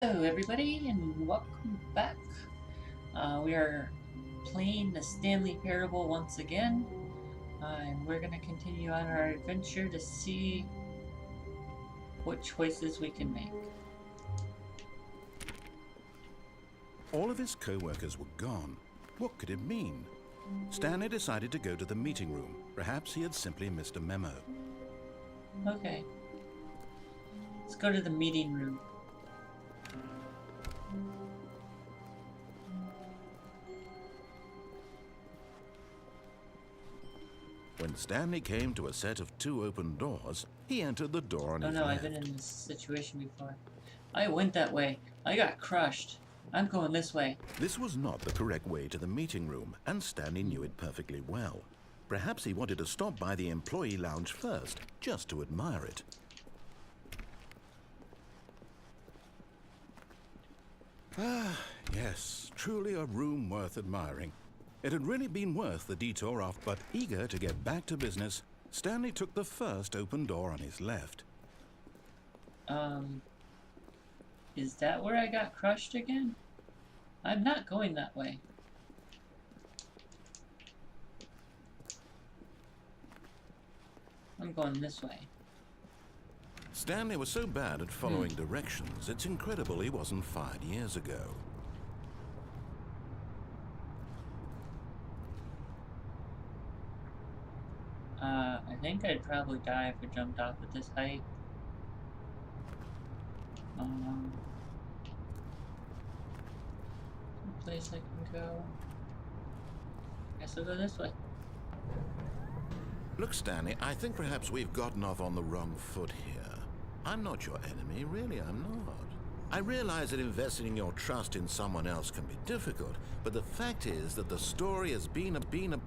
Hello, everybody, and welcome back. We are playing the Stanley Parable once again, and we're going to continue on our adventure to see what choices we can make. All of his co-workers were gone. What could it mean? Stanley decided to go to the meeting room. Perhaps he had simply missed a memo. Okay. Let's go to the meeting room. When Stanley came to a set of two open doors, he entered the door on his left. I've been in this situation before. I went that way. I got crushed. I'm going this way. This was not the correct way to the meeting room, and Stanley knew it perfectly well. Perhaps he wanted to stop by the employee lounge first, just to admire it. Ah, yes, truly a room worth admiring. It had really been worth the detour off, but eager to get back to business, Stanley took the first open door on his left. Is that where I got crushed again? I'm not going that way. I'm going this way. Stanley was so bad at following directions, it's incredible he wasn't fired years ago. I think I'd probably die if I jumped off at this height. Place I can go. Guess I'll go this way. Look, Stanley, I think perhaps we've gotten off on the wrong foot here. I'm not your enemy, really, I'm not. I realize that investing your trust in someone else can be difficult, but the fact is that the story has been a...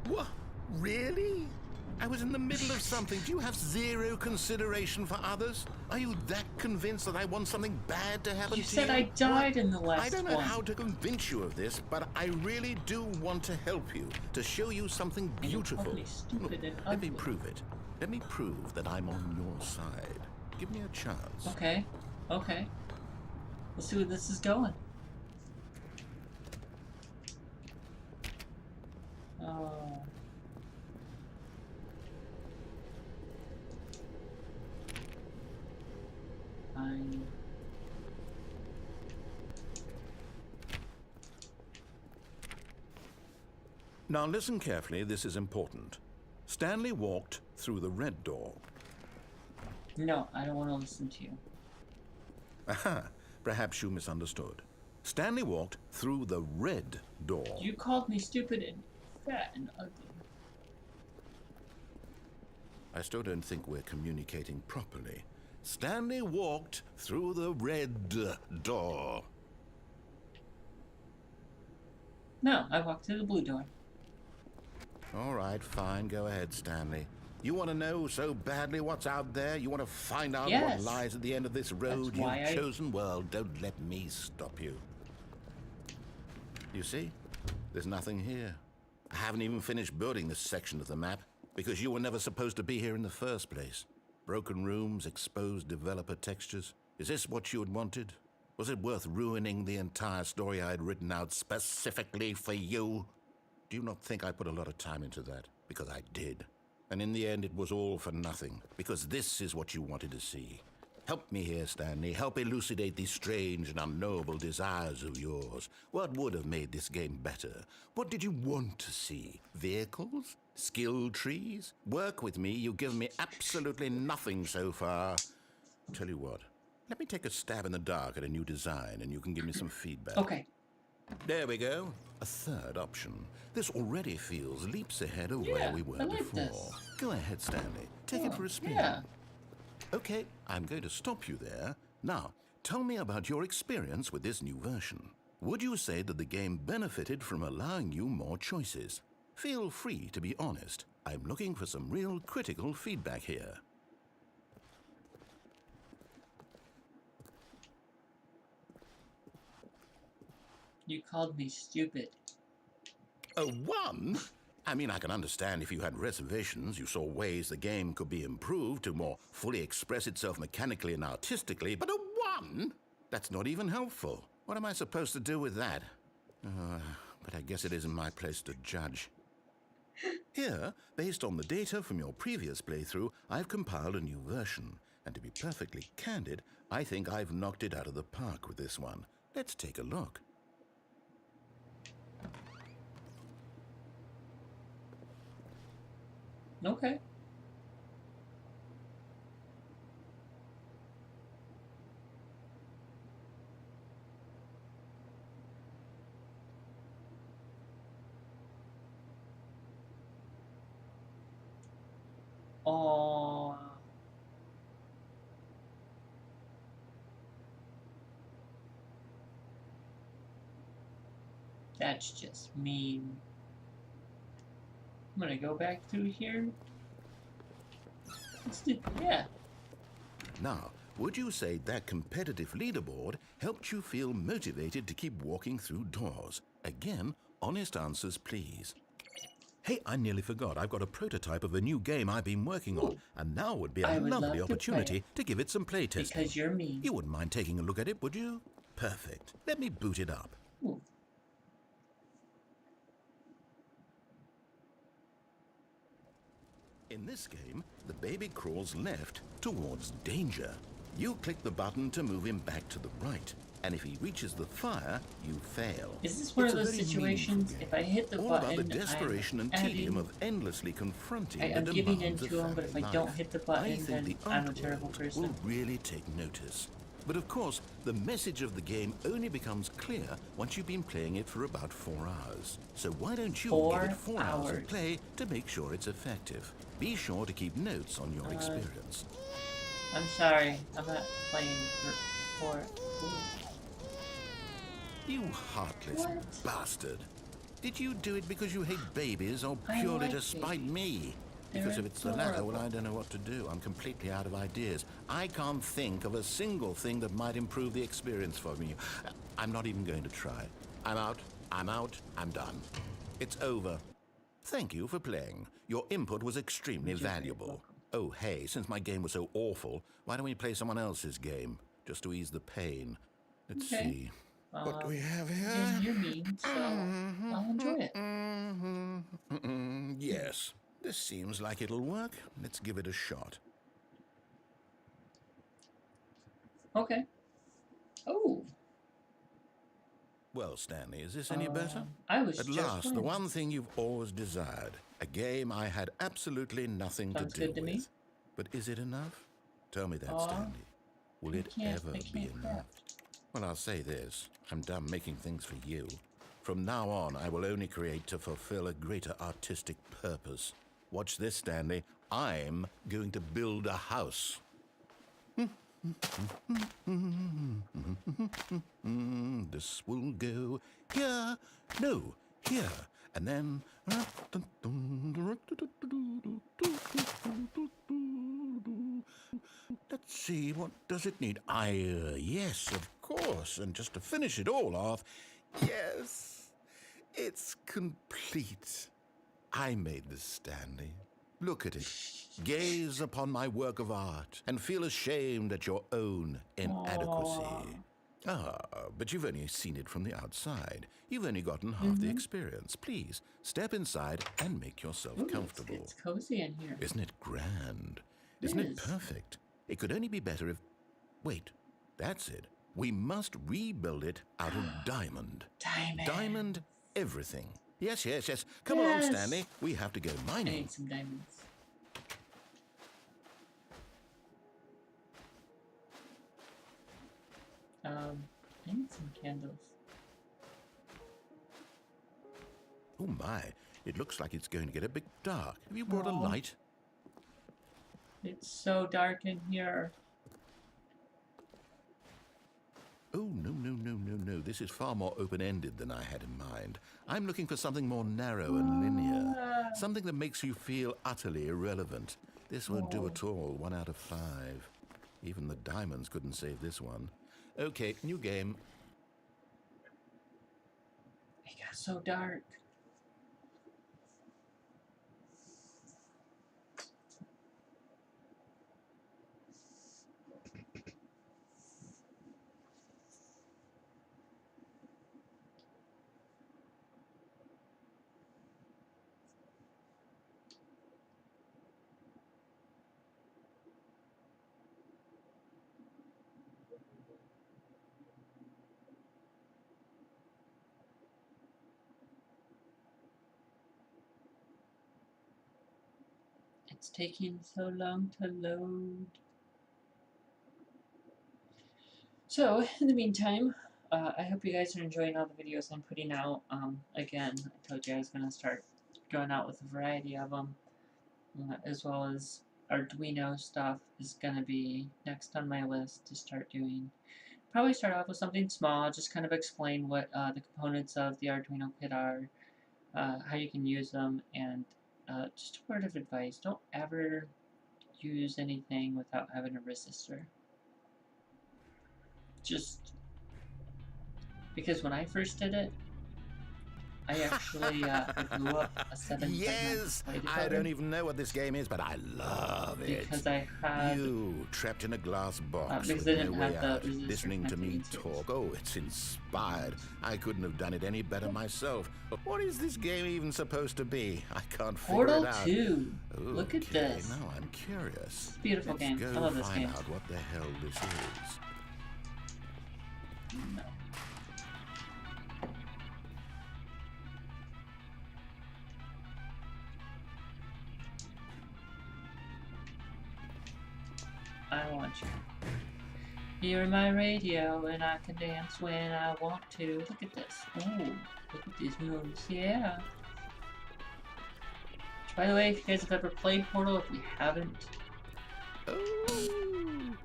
What? Really? I was in the middle of something. Do you have zero consideration for others? Are you that convinced that I want something bad to happen to you? You said I died in the last one. I don't know how to convince you of this, but I really do want to help you, to show you something beautiful. Look, let me prove it. Let me prove that I'm on your side. Give me a chance. Okay. Okay. Let's see where this is going. Oh. Fine. Now listen carefully, this is important. Stanley walked through the red door. No, I don't want to listen to you. Aha, perhaps you misunderstood. Stanley walked through the red door. You called me stupid and fat and ugly. I still don't think we're communicating properly. Stanley walked through the red door. No, I walked through the blue door. All right, fine. Go ahead, Stanley. You want to know so badly what's out there? You want to find out what lies at the end of this road you've chosen? Well, don't let me stop you. You see? There's nothing here. I haven't even finished building this section of the map because you were never supposed to be here in the first place. Broken rooms, exposed developer textures. Is this what you had wanted? Was it worth ruining the entire story I had written out specifically for you? Do you not think I put a lot of time into that? Because I did. And in the end, it was all for nothing. Because this is what you wanted to see. Help me here, Stanley. Help elucidate these strange and unknowable desires of yours. What would have made this game better? What did you want to see? Vehicles? Skill trees? Work with me. You've given me absolutely nothing so far. Tell you what. Let me take a stab in the dark at a new design, and you can give me some feedback. Okay. There we go. A third option. This already feels leaps ahead of where we were before. This. Go ahead, Stanley. Take it for a spin. Yeah. Okay, I'm going to stop you there. Now, tell me about your experience with this new version. Would you say that the game benefited from allowing you more choices? Feel free to be honest. I'm looking for some real critical feedback here. You called me stupid. A 1? I mean, I can understand if you had reservations, you saw ways the game could be improved to more fully express itself mechanically and artistically, but a 1? That's not even helpful. What am I supposed to do with that? But I guess it isn't my place to judge. Here, based on the data from your previous playthrough, I've compiled a new version. And to be perfectly candid, I think I've knocked it out of the park with this one. Let's take a look. Okay. Oh, that's just mean. I'm gonna go back through here. Yeah. Now, would you say that competitive leaderboard helped you feel motivated to keep walking through doors? Again, honest answers, please. Hey, I nearly forgot. I've got a prototype of a new game I've been working on, and now would be a lovely opportunity to give it some playtesting. Because you're mean. You wouldn't mind taking a look at it, would you? Perfect. Let me boot it up. Ooh. In this game, the baby crawls left towards danger. You click the button to move him back to the right, and if he reaches the fire, you fail. Is this one of those situations, if I hit the all button, about the desperation and tedium of endlessly confronting I'm the giving demands in to of him, but if I family don't life. hit the button, I think then the I'm a terrible art person. will really take notice. But of course, the message of the game only becomes clear once you've been playing it for about 4 hours. So why don't you give it 4 hours of play to make sure it's effective? Be sure to keep notes on your experience. I'm sorry, I'm not playing for it. You heartless bastard. Did you do it because you hate babies or I purely like to spite me? Because if it's the latter, well, I don't know what to do. I'm completely out of ideas. I can't think of a single thing that might improve the experience for me. I'm not even going to try. I'm out, I'm done. It's over. Thank you for playing. Your input was extremely valuable. Oh, hey, since my game was so awful, why don't we play someone else's game? Just to ease the pain. Let's see. What do we have here? And you're mean, so I'll enjoy it. Yes, this seems like it'll work. Let's give it a shot. Okay. Oh. Well, Stanley, is this any better? I was At just last, the playing. one thing you've always desired. A game I had absolutely nothing Sounds to do good to with. me. But is it enough? Tell me that, Stanley. Will it ever be enough? Well, I'll say this. I'm done making things for you. From now on, I will only create to fulfill a greater artistic purpose. Watch this, Stanley. I'm going to build a house. This will go here. No, here. And then... Let's see, what does it need? Yes, of course. And just to finish it all off, yes, it's complete. I made this, Stanley. Look at it. Gaze upon my work of art and feel ashamed at your own inadequacy. But you've only seen it from the outside. You've only gotten half the experience. Please, step inside and make yourself comfortable. It's cozy in here. Isn't it grand? Isn't it perfect? It could only be better if... Wait, that's it. We must rebuild it out of diamond. Diamond everything. Yes. Come along, Stanley. We have to go mining. I need some diamonds. I need some candles. Oh my, it looks like it's going to get a bit dark. Have you brought a light? It's so dark in here. Oh, no. This is far more open-ended than I had in mind. I'm looking for something more narrow and linear. Something that makes you feel utterly irrelevant. This won't do at all. 1 out of 5. Even the diamonds couldn't save this one. Okay, new game. It got so dark. it's taking so long to load. So, in the meantime, I hope you guys are enjoying all the videos I'm putting out. Again, I told you I was going to start going out with a variety of them, as well as Arduino stuff is going to be next on my list to start doing. Probably start off with something small, just kind of explain what the components of the Arduino kit are, how you can use them, and just a word of advice, don't ever use anything without having a resistor. Just because when I first did it, I actually I blew up a 7 Yes, segment I don't even know what this game is, but I love it. because I had You trapped in a glass box because with I didn't no way have the out, resistor listening to me connected into it. talk. Oh, it's inspired. I couldn't have done it any better myself. What is this game even supposed to be? I can't figure Portal it out. 2. Look at Okay, this. now I'm curious. Beautiful Let's game. go I love this find game. out what the hell this is. No. I want you. You're my radio, and I can dance when I want to. Look at this. Oh, look at these moves. Yeah. By the way, if you guys have ever played Portal, if you haven't, Oh,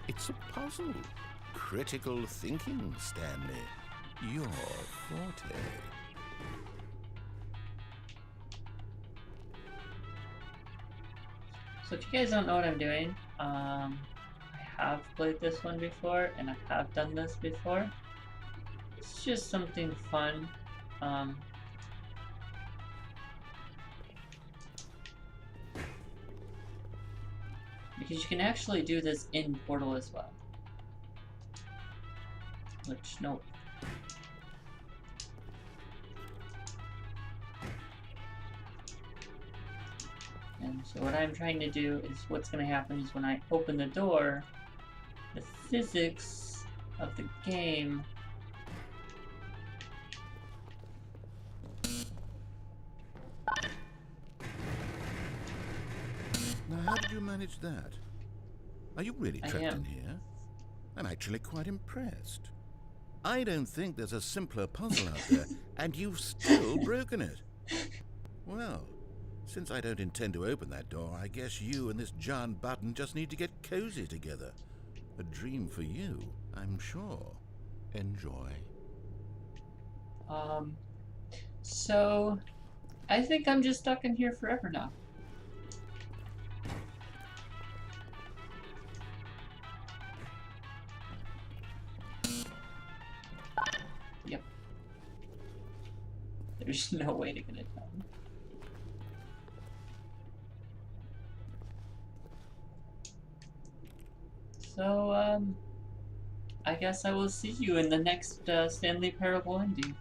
it's a puzzle. Critical thinking, Stanley. Your forte. so if you guys don't know what I'm doing, I have played this one before, and I have done this before. It's just something fun. Because you can actually do this in Portal as well. Which, no. And so what I'm trying to do is, what's going to happen is when I open the door, the physics of the game Now, how did you manage that? Are you really I trapped am. in here? I'm actually quite impressed. I don't think there's a simpler puzzle out there, and you've still broken it. Well, since I don't intend to open that door, I guess you and this giant button just need to get cozy together. A dream for you, I'm sure. Enjoy. So I think I'm just stuck in here forever now. Yep. There's no way to get it done. So, I guess I will see you in the next Stanley Parable ending.